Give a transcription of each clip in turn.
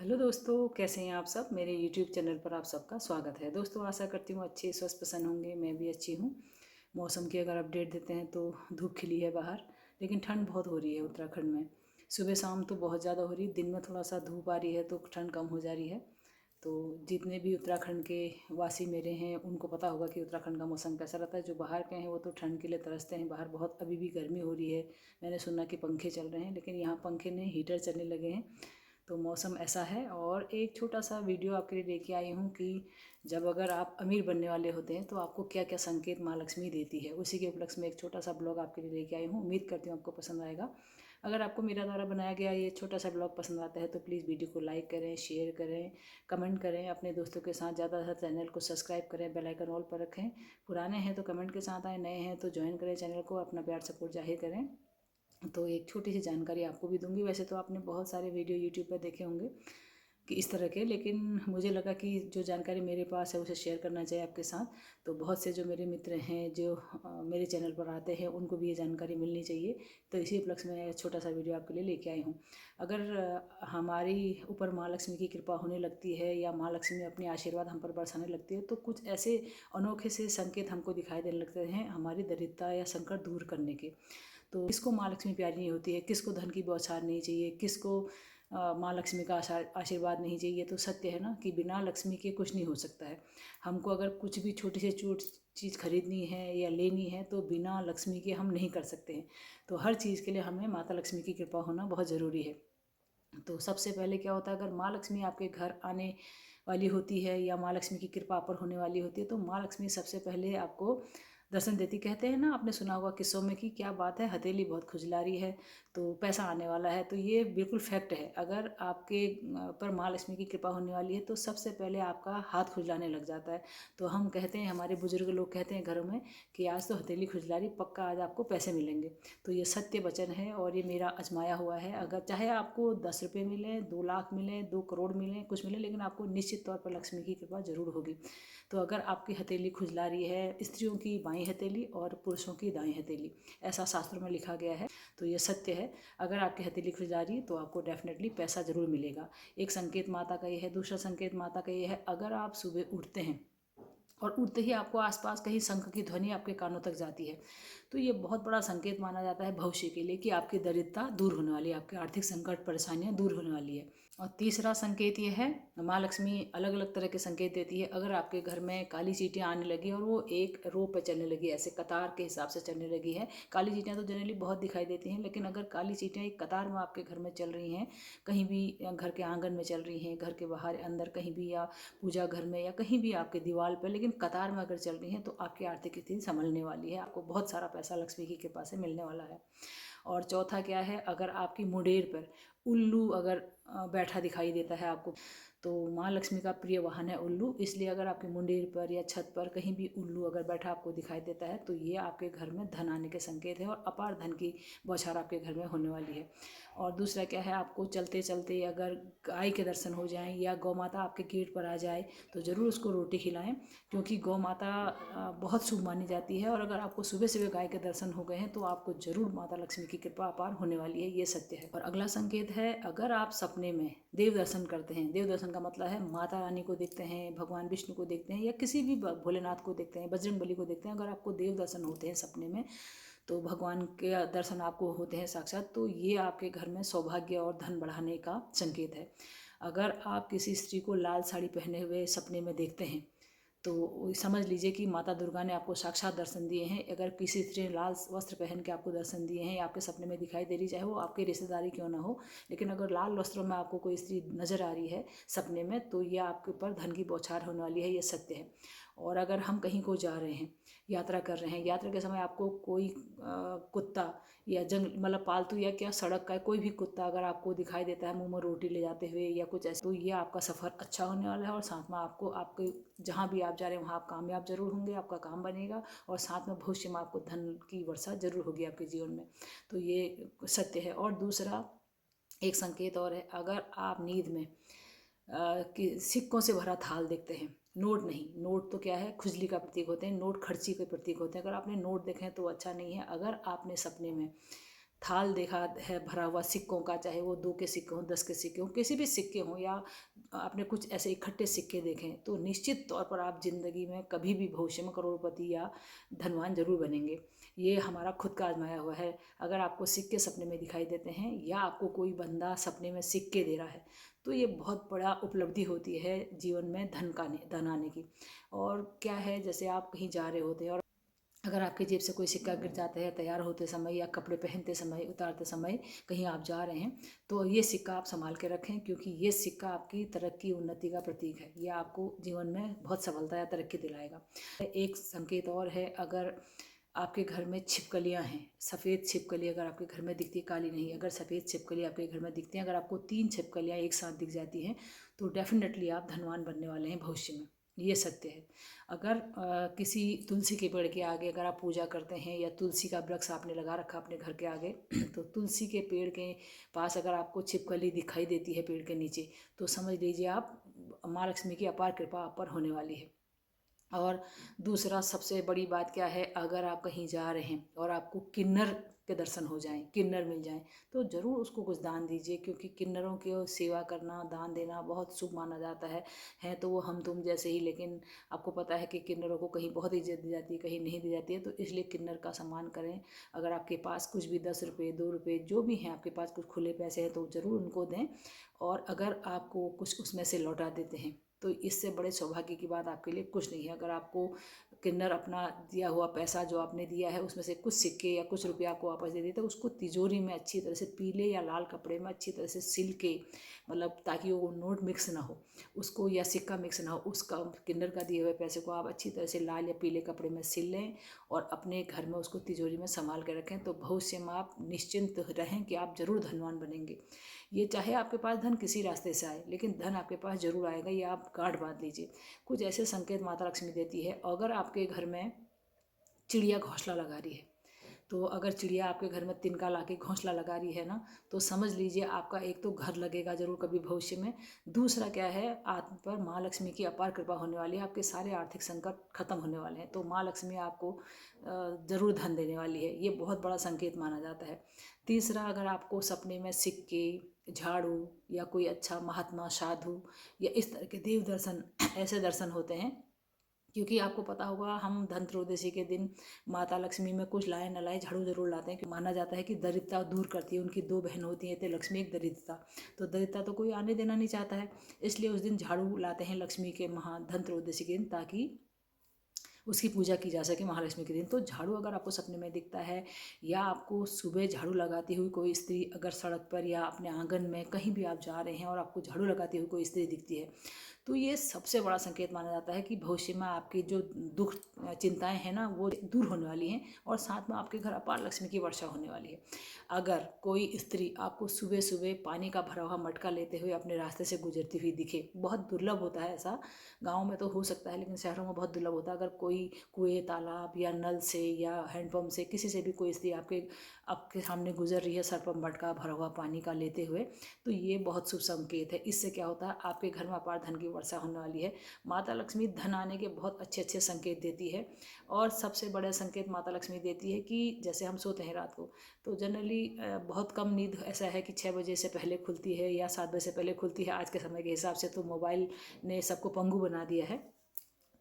Hello दोस्तों, कैसे हैं आप सब। मेरे यूट्यूब चैनल पर आप सबका स्वागत है। दोस्तों, आशा करती हूँ अच्छे स्वस्थ प्रसन्न होंगे। मैं भी अच्छी हूँ। मौसम की अगर अपडेट देते हैं तो धूप खिली है बाहर, लेकिन ठंड बहुत हो रही है उत्तराखंड में। सुबह शाम तो बहुत ज़्यादा हो रही है, दिन में थोड़ा सा धूप आ रही है तो ठंड कम हो जा रही है। तो जितने भी उत्तराखंड के वासी मेरे हैं उनको पता होगा कि उत्तराखंड का मौसम कैसा रहता है। जो बाहर के हैं वो तो ठंड के लिए तरसते हैं। बाहर बहुत अभी भी गर्मी हो रही है। मैंने सुना कि पंखे चल रहे हैं, लेकिन यहाँ पंखे नहीं, हीटर चलने लगे हैं। तो मौसम ऐसा है। और एक छोटा सा वीडियो आपके लिए लेके आई हूँ कि जब अगर आप अमीर बनने वाले होते हैं तो आपको क्या क्या संकेत माँ लक्ष्मी देती है, उसी के उपलक्ष्य में एक छोटा सा ब्लॉग आपके लिए लेके आई हूँ। उम्मीद करती हूँ आपको पसंद आएगा। अगर आपको मेरा द्वारा बनाया गया ये छोटा सा ब्लॉग पसंद आता है तो प्लीज़ वीडियो को लाइक करें, शेयर करें, कमेंट करें अपने दोस्तों के साथ। ज़्यादा से चैनल को सब्सक्राइब करें, बेल आइकन ऑल पर रखें। पुराने हैं तो कमेंट के साथ आए, नए हैं तो ज्वाइन करें चैनल को, अपना प्यार सपोर्ट जाहिर करें। तो एक छोटी सी जानकारी आपको भी दूंगी। वैसे तो आपने बहुत सारे वीडियो यूट्यूब पर देखे होंगे कि इस तरह के, लेकिन मुझे लगा कि जो जानकारी मेरे पास है उसे शेयर करना चाहिए आपके साथ। तो बहुत से जो मेरे मित्र हैं जो मेरे चैनल पर आते हैं उनको भी ये जानकारी मिलनी चाहिए। तो इसी उपलक्ष्य में मैं छोटा सा वीडियो आपके लिए लेके आई हूँ। अगर हमारी ऊपर माँ लक्ष्मी की कृपा होने लगती है या माँ लक्ष्मी अपने आशीर्वाद हम पर बरसाने लगती है तो कुछ ऐसे अनोखे से संकेत हमको दिखाई देने लगते हैं हमारी दरिद्रता या संकट दूर करने के। तो किसको माँ लक्ष्मी प्यारी नहीं होती है, किसको धन की बौछार नहीं चाहिए, किसको माँ लक्ष्मी का आशीर्वाद नहीं चाहिए। तो सत्य है ना कि बिना लक्ष्मी के कुछ नहीं हो सकता है। हमको अगर कुछ भी छोटी से छोटी चीज़ खरीदनी है या लेनी है तो बिना लक्ष्मी के हम नहीं कर सकते हैं। तो हर चीज़ के लिए हमें माता लक्ष्मी की कृपा होना बहुत ज़रूरी है। तो सबसे पहले क्या होता है, अगर माँ लक्ष्मी आपके घर आने वाली होती है या माँ लक्ष्मी की कृपा पर होने वाली होती है तो माँ लक्ष्मी सबसे पहले आपको दर्शन देती। कहते हैं ना, आपने सुना होगा किस्सों में कि क्या बात है, हथेली बहुत खुजला रही है तो पैसा आने वाला है। तो ये बिल्कुल फैक्ट है। अगर आपके पर माँ लक्ष्मी की कृपा होने वाली है तो सबसे पहले आपका हाथ खुजलाने लग जाता है। तो हम कहते हैं, हमारे बुजुर्ग लोग कहते हैं घरों में कि आज तो हथेली खुजला रही, पक्का आज आपको पैसे मिलेंगे। तो ये सत्य वचन है और ये मेरा आजमाया हुआ है। अगर चाहे आपको 10 रुपये मिले, 2 लाख मिले, 2 करोड़ मिले, कुछ मिले, लेकिन आपको निश्चित तौर पर लक्ष्मी की कृपा जरूर होगी। तो अगर आपकी हथेली खुजला रही है, स्त्रियों की बाईं हथेली और पुरुषों की दाईं हथेली, ऐसा शास्त्रों में लिखा गया है। तो ये सत्य है। अगर आपकी हथेली खुजला रही है तो आपको डेफिनेटली पैसा जरूर मिलेगा। एक संकेत माता का ये है। दूसरा संकेत माता का ये है, अगर आप सुबह उठते हैं और उठते ही आपको आसपास कहीं शंख की ध्वनि आपके कानों तक जाती है तो ये बहुत बड़ा संकेत माना जाता है भविष्य के लिए कि आपकी दरिद्रता दूर होने वाली है, आपके आर्थिक संकट परेशानियां दूर होने वाली है। और तीसरा संकेत ये है, माँ लक्ष्मी अलग अलग तरह के संकेत देती है। अगर आपके घर में काली चींटियां आने लगी और वो एक रो पे चलने लगी, ऐसे कतार के हिसाब से चलने लगी है। काली चींटियां तो जनरली बहुत दिखाई देती हैं, लेकिन अगर काली चींटियां एक कतार में आपके घर में चल रही हैं, कहीं भी घर के आंगन में चल रही हैं, घर के बाहर अंदर कहीं भी, या पूजा घर में, या कहीं भी आपके दीवार पर, लेकिन कतार में अगर चल रही हैं तो आपकी आर्थिक स्थिति संभलने वाली है। आपको बहुत सारा पैसा लक्ष्मी की कृपा से मिलने वाला है। और चौथा क्या है, अगर आपकी मुंडेर पर उल्लू अगर बैठा दिखाई देता है आपको, तो माँ लक्ष्मी का प्रिय वाहन है उल्लू। इसलिए अगर आपके मुंडेर पर या छत पर कहीं भी उल्लू अगर बैठा आपको दिखाई देता है तो ये आपके घर में धन आने के संकेत है और अपार धन की बौछार आपके घर में होने वाली है। और दूसरा क्या है, आपको चलते चलते अगर गाय के दर्शन हो जाएं या गौ माता आपके गेट पर आ जाए तो ज़रूर उसको रोटी खिलाएं, क्योंकि गौ माता बहुत शुभ मानी जाती है। और अगर आपको सुबह सुबह गाय के दर्शन हो गए हैं तो आपको जरूर माता लक्ष्मी की कृपा अपार होने वाली है। ये सत्य है। और अगला संकेत है, अगर आप सपने में देव दर्शन करते हैं, देव दर्शन का मतलब है माता रानी को देखते हैं, भगवान विष्णु को देखते हैं, या किसी भी भोलेनाथ को देखते हैं, बजरंग बली को देखते हैं, अगर आपको देव दर्शन होते हैं सपने में, तो भगवान के दर्शन आपको होते हैं साक्षात, तो ये आपके घर में सौभाग्य और धन बढ़ाने का संकेत है। अगर आप किसी स्त्री को लाल साड़ी पहने हुए सपने में देखते हैं तो समझ लीजिए कि माता दुर्गा ने आपको साक्षात दर्शन दिए हैं। अगर किसी स्त्री ने लाल वस्त्र पहन के आपको दर्शन दिए हैं या आपके सपने में दिखाई दे रही, चाहे वो आपकी रिश्तेदारी क्यों ना हो, लेकिन अगर लाल वस्त्रों में आपको कोई स्त्री नजर आ रही है सपने में तो यह आपके ऊपर धन की बौछार होने वाली है। ये सत्य है। और अगर हम कहीं को जा रहे हैं, यात्रा कर रहे हैं, यात्रा के समय आपको कोई कुत्ता या मतलब पालतू या क्या सड़क का कोई भी कुत्ता अगर आपको दिखाई देता है मुंह में रोटी ले जाते हुए या कुछ ऐसे, तो ये आपका सफ़र अच्छा होने वाला है। और साथ में आपको आपके जहाँ भी आप जा रहे हैं वहाँ आप कामयाब जरूर होंगे, आपका काम बनेगा और साथ में भविष्य में आपको धन की वर्षा जरूर होगी आपके जीवन में। तो ये सत्य है। और दूसरा एक संकेत और है, अगर आप नींद में कि सिक्कों से भरा थाल देखते हैं, नोट नहीं, नोट तो क्या है, खुजली का प्रतीक होते हैं, नोट खर्ची के प्रतीक होते हैं। अगर आपने नोट देखे हैं तो अच्छा नहीं है। अगर आपने सपने में थाल देखा है भरा हुआ सिक्कों का, चाहे वो 2 के सिक्के हों, 10 के सिक्के हों, किसी भी सिक्के हों, या आपने कुछ ऐसे इकट्ठे सिक्के देखें, तो निश्चित तौर पर आप ज़िंदगी में कभी भी भविष्य में करोड़पति या धनवान जरूर बनेंगे। ये हमारा खुद का आजमाया हुआ है। अगर आपको सिक्के सपने में दिखाई देते हैं या आपको कोई बंदा सपने में सिक्के दे रहा है, तो ये बहुत बड़ा उपलब्धि होती है जीवन में धन आने की। और क्या है, जैसे आप कहीं जा रहे होते हैं और अगर आपकी जेब से कोई सिक्का गिर जाता है तैयार होते समय या कपड़े पहनते समय, उतारते समय, कहीं आप जा रहे हैं, तो ये सिक्का आप संभाल के रखें, क्योंकि ये सिक्का आपकी तरक्की उन्नति का प्रतीक है। यह आपको जीवन में बहुत सफलता या तरक्की दिलाएगा। एक संकेत और है, अगर आपके घर में छिपकलियां हैं, सफ़ेद छिपकली अगर आपके घर में दिखती है, काली नहीं, अगर सफ़ेद छिपकली आपके घर में दिखती हैं, अगर आपको 3 छिपकलियां एक साथ दिख जाती हैं, तो डेफिनेटली आप धनवान बनने वाले हैं भविष्य में। ये सत्य है। अगर किसी तुलसी के पेड़ के आगे अगर आप पूजा करते हैं या तुलसी का वृक्ष आपने लगा रखा अपने घर के आगे तो तुलसी के पेड़ के पास अगर आपको छिपकली दिखाई देती है पेड़ के नीचे, तो समझ लीजिए आप माँ लक्ष्मी की अपार कृपा आप पर होने वाली है। और दूसरा सबसे बड़ी बात क्या है, अगर आप कहीं जा रहे हैं और आपको किन्नर के दर्शन हो जाएं, किन्नर मिल जाएं, तो ज़रूर उसको कुछ दान दीजिए, क्योंकि किन्नरों की सेवा करना, दान देना बहुत शुभ माना जाता है तो वो हम तुम जैसे ही, लेकिन आपको पता है कि किन्नरों को कहीं बहुत इज्जत दी जाती है, कहीं नहीं दी जाती है, तो इसलिए किन्नर का सम्मान करें। अगर आपके पास कुछ भी 10 रुपये, 2 रुपये, जो भी हैं आपके पास कुछ खुले पैसे हैं, तो ज़रूर उनको दें। और अगर आपको कुछ उसमें से लौटा देते हैं, तो इससे बड़े सौभाग्य की बात आपके लिए कुछ नहीं है। अगर आपको किन्नर अपना दिया हुआ पैसा जो आपने दिया है उसमें से कुछ सिक्के या कुछ रुपये आपको वापस दे देते, उसको तिजोरी में अच्छी तरह से पीले या लाल कपड़े में अच्छी तरह से सिल के, मतलब ताकि वो नोट मिक्स ना हो, उसको या सिक्का मिक्स ना हो, उसका किन्नर का दिए हुए पैसे को आप अच्छी तरह से लाल या पीले कपड़े में सिल लें और अपने घर में उसको तिजोरी में संभाल के रखें। तो भविष्य में आप निश्चिंत रहें कि आप ज़रूर धनवान बनेंगे। ये चाहे आपके पास धन किसी रास्ते से आए, लेकिन धन आपके पास जरूर आएगा, ये आप गांठ बांध लीजिए। कुछ ऐसे संकेत माता लक्ष्मी देती है। अगर आपके घर में चिड़िया घोंसला लगा रही है, तो अगर चिड़िया आपके घर में तिनका ला के घोंसला लगा रही है ना, तो समझ लीजिए आपका एक तो घर लगेगा जरूर कभी भविष्य में। दूसरा क्या है, आप पर माँ लक्ष्मी की अपार कृपा होने वाली है, आपके सारे आर्थिक संकट खत्म होने वाले हैं, तो माँ लक्ष्मी आपको ज़रूर धन देने वाली है। ये बहुत बड़ा संकेत माना जाता है। तीसरा, अगर आपको सपने में सिक्के, झाड़ू या कोई अच्छा महात्मा, साधु या इस तरह के देव दर्शन ऐसे दर्शन होते हैं, क्योंकि आपको पता होगा हम धनत्रयोदशी के दिन माता लक्ष्मी में कुछ लाए न लाए झाड़ू जरूर लाते हैं, क्योंकि माना जाता है कि दरिद्रता दूर करती है। उनकी 2 बहन होती हैं, तो लक्ष्मी एक दरिद्रता, तो दरिद्रता तो कोई आने देना नहीं चाहता है, इसलिए उस दिन झाड़ू लाते हैं लक्ष्मी के धनत्रयोदशी के दिन, ताकि उसकी पूजा की जा सके महालक्ष्मी के दिन। तो झाड़ू अगर आपको सपने में दिखता है या आपको सुबह झाड़ू लगाती हुई कोई स्त्री अगर सड़क पर या अपने आंगन में कहीं भी आप जा रहे हैं और आपको झाड़ू लगाती हुई कोई स्त्री दिखती है, तो ये सबसे बड़ा संकेत माना जाता है कि भविष्य में आपकी जो दुख चिंताएं हैं ना, वो दूर होने वाली हैं और साथ में आपके घर अपार लक्ष्मी की वर्षा होने वाली है। अगर कोई स्त्री आपको सुबह सुबह पानी का भरा हुआ मटका लेते हुए अपने रास्ते से गुजरती हुई दिखे, बहुत दुर्लभ होता है ऐसा, गाँव में तो हो सकता है लेकिन शहरों में बहुत दुर्लभ होता है। अगर कोई कुएं, तालाब या नल से या हैंडपम्प से किसी से भी कोई स्त्री आपके सामने गुजर रही है सर पर मटका भरा हुआ पानी का लेते हुए, तो ये बहुत शुभ संकेत है। इससे क्या होता है, आपके घर में अपार धन की वर्षा होने वाली है। माता लक्ष्मी धन आने के बहुत अच्छे अच्छे संकेत देती है। और सबसे बड़ा संकेत माता लक्ष्मी देती है कि जैसे हम सोते हैं रात को, तो जनरली बहुत कम नींद ऐसा है कि 6 बजे से पहले खुलती है या 7 बजे से पहले खुलती है आज के समय के हिसाब से, तो मोबाइल ने सबको पंगु बना दिया है।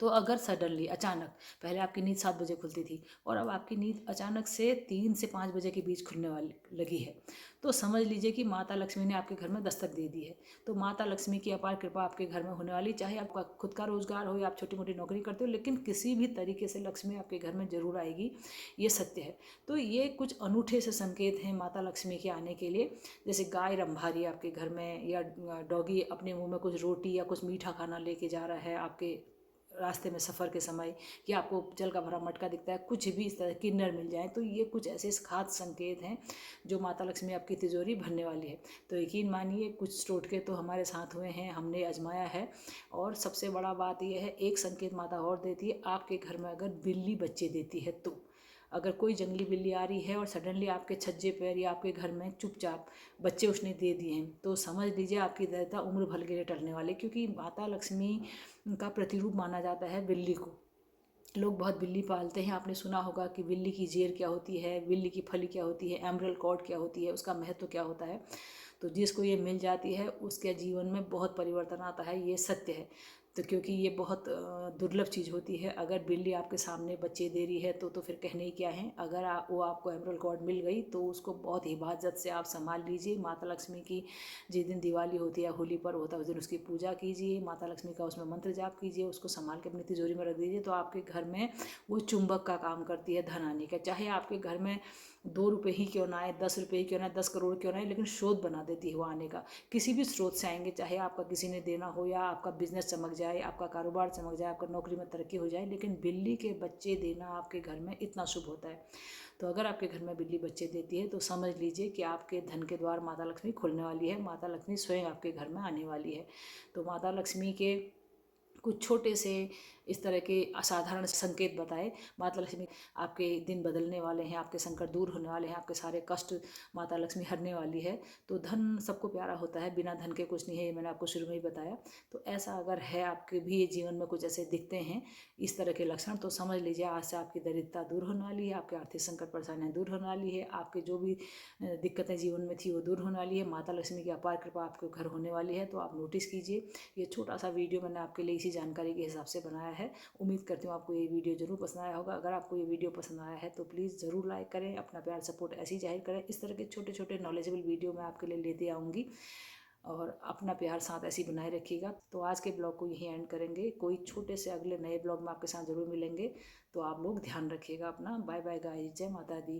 तो अगर सडनली अचानक, पहले आपकी नींद 7 बजे खुलती थी और अब आपकी नींद अचानक से 3 से 5 बजे के बीच खुलने वाली लगी है, तो समझ लीजिए कि माता लक्ष्मी ने आपके घर में दस्तक दे दी है। तो माता लक्ष्मी की अपार कृपा आपके घर में होने वाली, चाहे आपका खुद का रोजगार हो या आप छोटी मोटी नौकरी करते हो, लेकिन किसी भी तरीके से लक्ष्मी आपके घर में जरूर आएगी, ये सत्य है। तो ये कुछ अनूठे से संकेत हैं माता लक्ष्मी के आने के लिए। जैसे गाय रंभा रही है आपके घर में, या डॉगी अपने मुंह में कुछ रोटी या कुछ मीठा खाना लेके जा रहा है आपके रास्ते में सफ़र के समय, या आपको जल का भरा मटका दिखता है, कुछ भी इस तरह किन्नर मिल जाए, तो ये कुछ ऐसे खास संकेत हैं जो माता लक्ष्मी आपकी तिजोरी भरने वाली है। तो यकीन मानिए कुछ टोटके तो हमारे साथ हुए हैं, हमने आजमाया है। और सबसे बड़ा बात यह है, एक संकेत माता और देती है, आपके घर में अगर बिल्ली बच्चे देती है, तो अगर कोई जंगली बिल्ली आ रही है और सडनली आपके छज्जे पर या आपके घर में चुपचाप बच्चे उसने दे दिए हैं, तो समझ लीजिए आपकी दरिद्रता उम्र भर के लिए टलने वाली, क्योंकि माता लक्ष्मी का प्रतिरूप माना जाता है बिल्ली को। लोग बहुत बिल्ली पालते हैं। आपने सुना होगा कि बिल्ली की जेर क्या होती है, बिल्ली की फली क्या होती है, एमरल्ड कॉर्ड क्या होती है, उसका महत्व क्या होता है। तो जिसको ये मिल जाती है उसके जीवन में बहुत परिवर्तन आता है, ये सत्य है। तो क्योंकि ये बहुत दुर्लभ चीज़ होती है। अगर बिल्ली आपके सामने बच्चे दे रही है तो फिर कहने ही क्या है। अगर वो आपको एमरल्ड कॉर्ड मिल गई तो उसको बहुत हिफाजत से आप संभाल लीजिए। माता लक्ष्मी की जिस दिन दिवाली होती है, होली पर्व होता है, उस दिन उसकी पूजा कीजिए, माता लक्ष्मी का उसमें मंत्र जाप कीजिए, उसको संभाल के अपनी तिजोरी में रख दीजिए। तो आपके घर में वो चुंबक का काम करती है धन आने का। चाहे आपके घर में 2 रुपये ही क्यों ना आए, 10 रुपये ही क्यों ना आए, 10 करोड़ क्यों ना आए, लेकिन स्रोत बना देती है वो आने का। किसी भी स्रोत से आएंगे, चाहे आपका किसी ने देना हो या आपका बिजनेस चमक जाए, आपका कारोबार चमक जाए, आपका नौकरी में तरक्की हो जाए, लेकिन बिल्ली के बच्चे देना आपके घर में इतना शुभ होता है। तो अगर आपके घर में बिल्ली बच्चे देती है तो समझ लीजिए कि आपके धन के द्वार माता लक्ष्मी खुलने वाली है, माता लक्ष्मी स्वयं आपके घर में आने वाली है। तो माता लक्ष्मी के कुछ छोटे से इस तरह के असाधारण संकेत बताए। माता लक्ष्मी आपके दिन बदलने वाले हैं, आपके संकट दूर होने वाले हैं, आपके सारे कष्ट माता लक्ष्मी हरने वाली है। तो धन सबको प्यारा होता है, बिना धन के कुछ नहीं है, ये मैंने आपको शुरू में ही बताया। तो ऐसा अगर है आपके भी जीवन में कुछ ऐसे दिखते हैं इस तरह के लक्षण, तो समझ लीजिए आज से आपकी दरिद्रता दूर होने वाली है, आपके आर्थिक संकट परेशानियाँ दूर होने वाली है, आपके जो भी दिक्कतें जीवन में थी वो दूर होने वाली है। माता लक्ष्मी की अपार कृपा आपके घर होने वाली है। तो आप नोटिस कीजिए। ये छोटा सा वीडियो मैंने आपके लिए इसी जानकारी के हिसाब से बनाया है। उम्मीद करती हूँ आपको ये वीडियो जरूर पसंद आया होगा। अगर आपको ये वीडियो पसंद आया है तो प्लीज़ ज़रूर लाइक करें, अपना प्यार सपोर्ट ऐसे ही जाहिर करें। इस तरह के छोटे छोटे नॉलेजेबल वीडियो मैं आपके लिए लेते आऊँगी और अपना प्यार साथ ऐसे ही बनाए रखिएगा। तो आज के ब्लॉग को यहीं एंड करेंगे। कोई छोटे से अगले नए ब्लॉग में आपके साथ ज़रूर मिलेंगे। तो आप लोग ध्यान रखिएगा अपना। बाय बाय गाइस, जय माता दी।